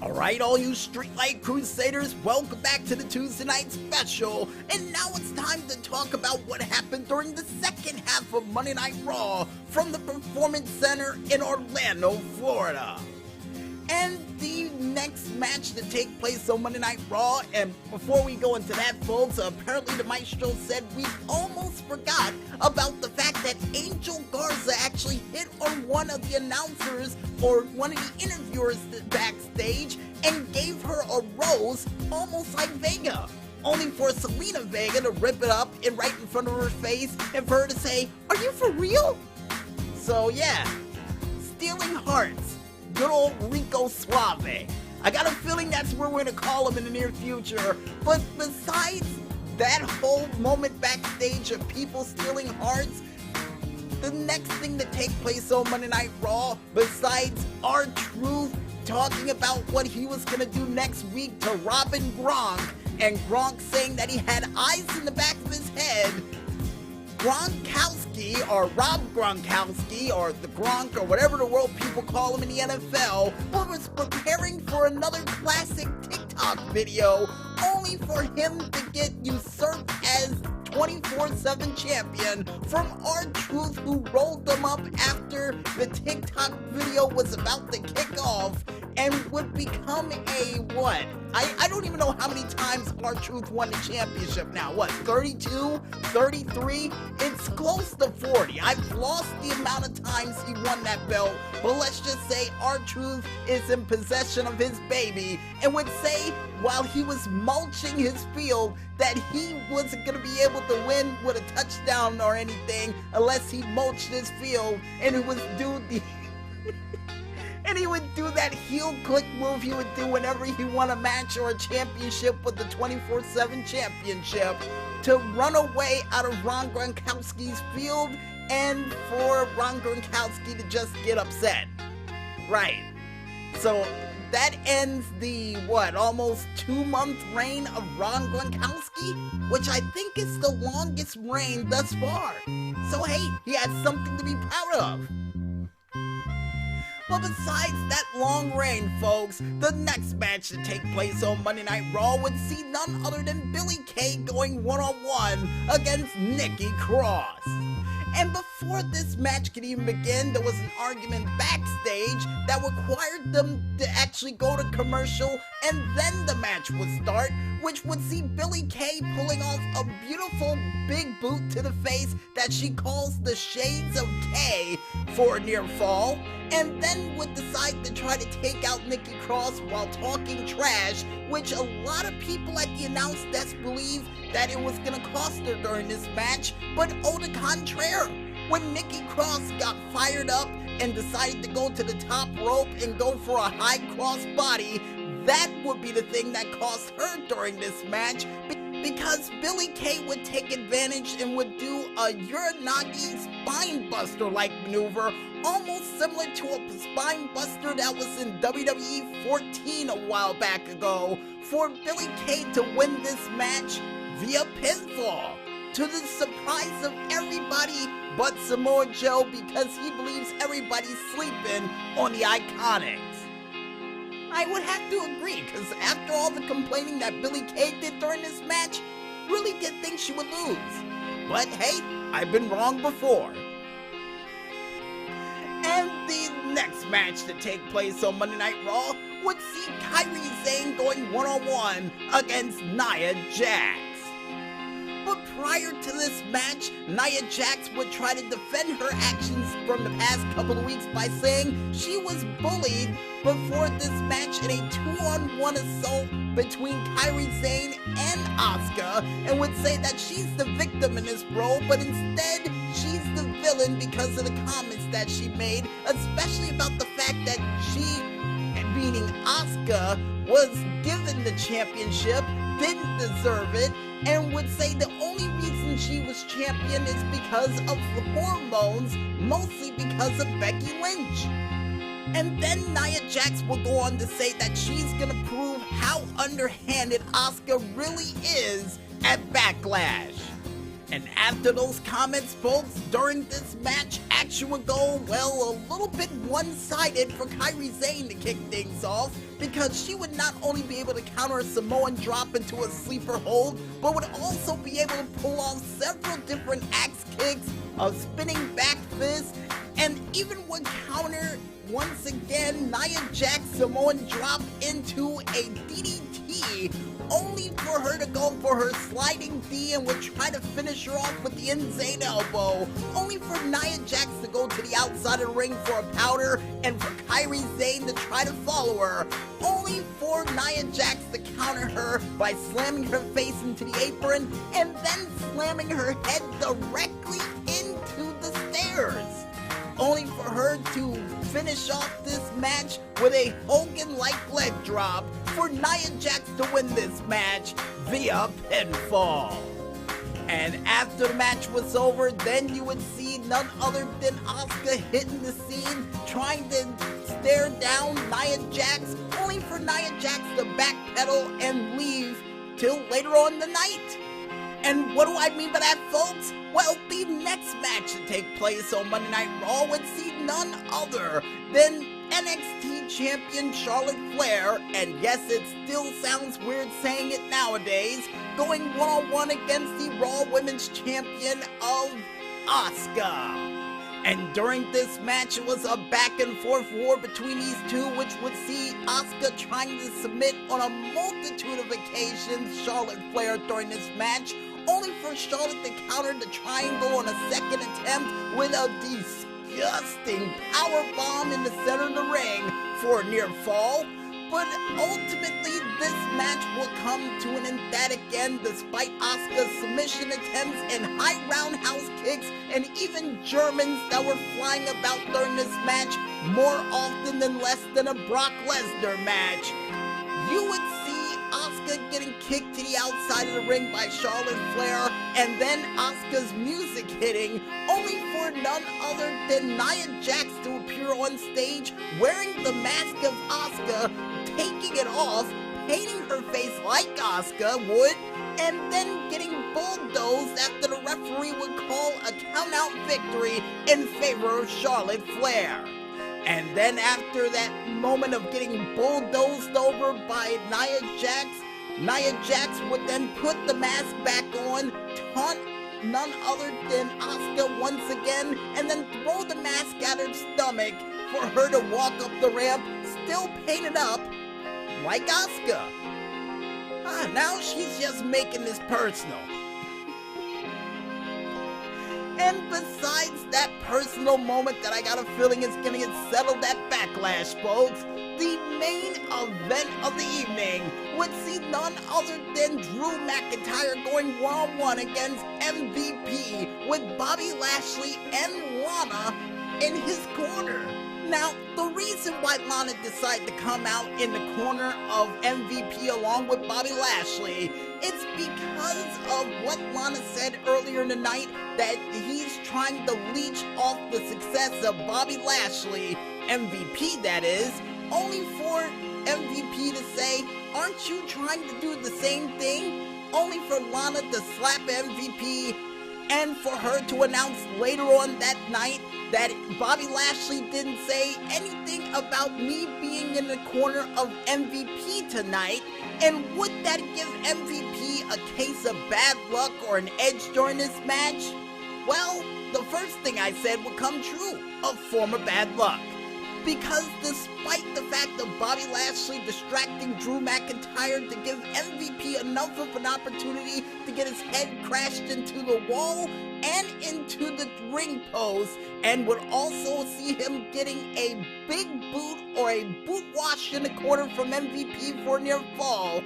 Alright, all you Streetlight Crusaders, welcome back to the Tuesday Night Special. And now it's time to talk about what happened during the second half of Monday Night Raw from the Performance Center in Orlando, Florida. And the next match to take place on Monday Night Raw, and before we go into that, folks, apparently the Maestro said we almost forgot about the fact that Angel Garza actually hit on one of the announcers or one of the interviewers backstage and gave her a rose, almost like Vega, only for Selena Vega to rip it up and right in front of her face and for her to say, "Are you for real?" So yeah, stealing hearts. Good old Rico Suave. I got a feeling that's where we're gonna call him in the near future. But besides that whole moment backstage of people stealing hearts, the next thing to take place on Monday Night Raw, besides R-Truth talking about what he was gonna do next week to Robin Gronk, and Gronk saying that he had eyes in the back of his head, Gronkowski, or Rob Gronkowski, or the Gronk, or whatever the world people call him in the NFL, was preparing for another classic TikTok video, only for him to get usurped as 24/7 champion from R-Truth, who rolled them up after the TikTok video was about to kick off, and would become a what? I don't even know how many times R-Truth won the championship now. What, 32? 33? It's close to 40. I've lost the amount of times he won that belt, but let's just say R-Truth is in possession of his baby, and would say while he was mulching his field that he wasn't going to be able to win with a touchdown or anything unless he mulched his field, and it was due the... And he would do that heel click move he would do whenever he won a match or a championship with the 24/7 championship, to run away out of Ron Gronkowski's field and for Ron Gronkowski to just get upset. Right. So that ends the, what, almost 2-month reign of Ron Gronkowski, which I think is the longest reign thus far. So hey, he has something to be proud of. But besides that long reign, folks, the next match to take place on Monday Night Raw would see none other than Billie Kay going one-on-one against Nikki Cross. And before this match could even begin, there was an argument backstage that required them to actually go to commercial, and then the match would start, which would see Billie Kay pulling off a beautiful big boot to the face that she calls the Shades of K for a near fall, and then would decide to try to take out Nikki Cross while talking trash, which a lot of people at the announce desk believe that it was gonna cost her during this match, but au contraire, when Nikki Cross got fired up and decided to go to the top rope and go for a high cross body, that would be the thing that cost her during this match, because Billie Kay would take advantage and would do a Uranagi spine buster like maneuver, almost similar to a spine buster that was in WWE 14 a while back ago, for Billie Kay to win this match via pinfall, to the surprise of everybody but Samoa Joe, because he believes everybody's sleeping on the Iconics. I would have to agree, because after all the complaining that Billie Kay did during this match, really did think she would lose. But hey, I've been wrong before. And the next match to take place on Monday Night Raw would see Kairi Sane going one-on-one against Nia Jax. But prior to this match, Nia Jax would try to defend her actions from the past couple of weeks by saying she was bullied before this match in a 2-on-1 assault between Kairi Sane and Asuka, and would say that she's the victim in this role, but instead she's the villain because of the comments that she made, especially about the fact that she, meaning Asuka, was given the championship, didn't deserve it, and would say the only reason she was champion is because of hormones, mostly because of Becky Lynch. And then Nia Jax will go on to say that she's gonna prove how underhanded Asuka really is at Backlash. And after those comments, folks, during this match, action would go, well, a little bit one-sided for Kairi Sane to kick things off, because she would not only be able to counter a Samoan drop into a sleeper hold, but would also be able to pull off several different axe kicks, a spinning back fist, and even would counter, once again, Nia Jax's Samoan drop into a DDT, only for her to go for her sliding D and would try to finish her off with the insane elbow, only for Nia Jax to go to the outside of the ring for a powder and for Kairi Sane to try to follow her, only for Nia Jax to counter her by slamming her face into the apron and then slamming her head directly into the stairs, only for her to finish off this match with a Hogan-like leg drop for Nia Jax to win this match via pinfall. And after the match was over, then you would see none other than Asuka hitting the scene, trying to stare down Nia Jax, only for Nia Jax to backpedal and leave till later on in the night. And what do I mean by that, folks? Well, the next match to take place on Monday Night Raw would see none other than NXT Champion Charlotte Flair, and yes, it still sounds weird saying it nowadays, going one-on-one against the Raw Women's Champion of Asuka. And during this match, it was a back-and-forth war between these two, which would see Asuka trying to submit on a multitude of occasions Charlotte Flair during this match, only for Charlotte to counter the triangle on a second attempt with a disgusting powerbomb in the center of the ring for a near fall. But ultimately, this match will come to an emphatic end despite Asuka's submission attempts and high roundhouse kicks and even Germans that were flying about during this match more often than less than a Brock Lesnar match. You would see Asuka getting kicked to the outside of the ring by Charlotte Flair, and then Asuka's music hitting, only for none other than Nia Jax to appear on stage wearing the mask of Asuka, taking it off, painting her face like Asuka would, and then getting bulldozed after the referee would call a count-out victory in favor of Charlotte Flair. And then after that moment of getting bulldozed over by Nia Jax would then put the mask back on, taunt none other than Asuka once again, and then throw the mask at her stomach for her to walk up the ramp, still painted up like Asuka. Now she's just making this personal. And besides that personal moment that I got a feeling is gonna get settled at Backlash, folks, the main event of the evening would see none other than Drew McIntyre going one-on-one against MVP with Bobby Lashley and Lana in his corner. Now, the reason why Lana decided to come out in the corner of MVP along with Bobby Lashley is because of what Lana said earlier in the night, that he's trying to leech off the success of Bobby Lashley, MVP that is, only for MVP to say, aren't you trying to do the same thing? Only for Lana to slap MVP and for her to announce later on that night that Bobby Lashley didn't say anything about me being in the corner of MVP tonight. And would that give MVP a case of bad luck or an edge during this match? Well, the first thing I said would come true, a form of bad luck. Because despite the fact of Bobby Lashley distracting Drew McIntyre to give MVP enough of an opportunity to get his head crashed into the wall and into the ring post, and would also see him getting a big boot or a boot wash in the corner from MVP for a near fall,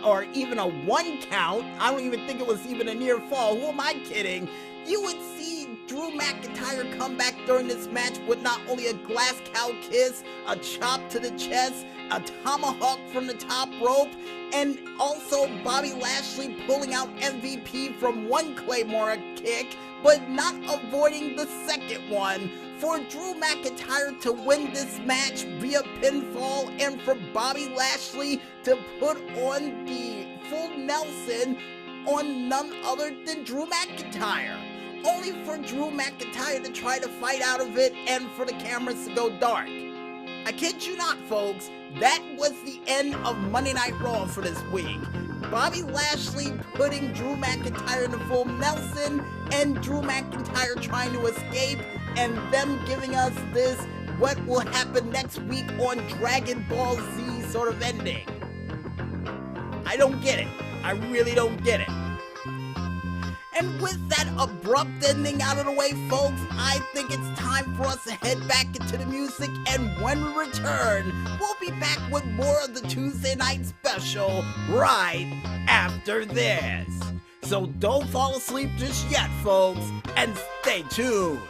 or even a 1 count. I don't even think it was even a near fall. Who am I kidding? You would see Drew McIntyre come back during this match with not only a glass cow kiss, a chop to the chest, a tomahawk from the top rope, and also Bobby Lashley pulling out MVP from one Claymore kick, but not avoiding the second one, for Drew McIntyre to win this match via pinfall, and for Bobby Lashley to put on the full Nelson on none other than Drew McIntyre. Only for Drew McIntyre to try to fight out of it and for the cameras to go dark. I kid you not, folks, that was the end of Monday Night Raw for this week. Bobby Lashley putting Drew McIntyre in the full Nelson, and Drew McIntyre trying to escape, and them giving us this what will happen next week on Dragon Ball Z sort of ending. I don't get it. I really don't get it. And with that abrupt ending out of the way, folks, I think it's time for us to head back into the music, and when we return, we'll be back with more of the Tuesday Night Special right after this. So don't fall asleep just yet, folks, and stay tuned.